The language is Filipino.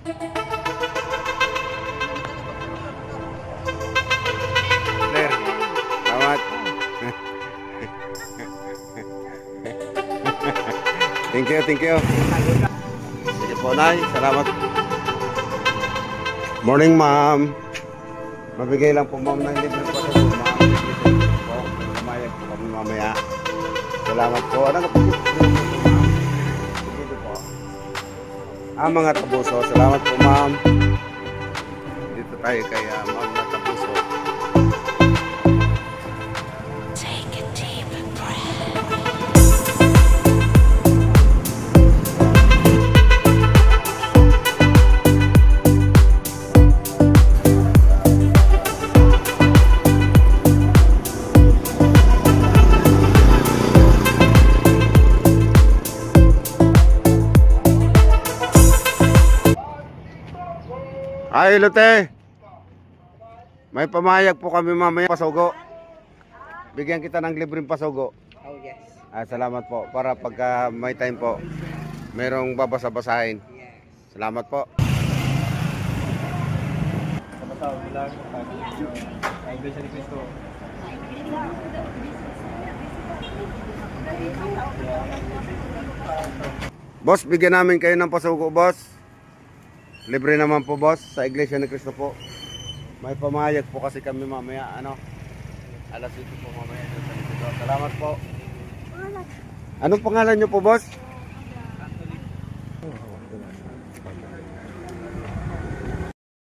Claire, salamat. Thank you, thank you. Sige po, Nay. Salamat. Morning, ma'am. Mabigay lang po, ma'am, ng libre po sa po, ma'am. Po, kumayag po kami mamaya. Salamat po. Ano ka po? Dito po. Mga Tabuso. Salamat po, ma'am. Dito tayo kay ma'am na Tabuso. Take a deep breath. Ay, Lote. May pamayag po kami mamaya pasugo. Bigyan kita ng libreng pasugo. Oh, yes. Salamat po. Para pagka may time po, merong babasa-basahin. Yes. Salamat po. Kapatawag lang ang Iglesia ni Cristo. Boss, bigyan namin kayo ng pasugo, boss. Libre naman po, boss, sa Iglesia ni Cristo po. May pamayag po kasi kami mamaya, alas 7 po mamaya dito sa Cristo. Salamat po. Anong pangalan nyo po, boss?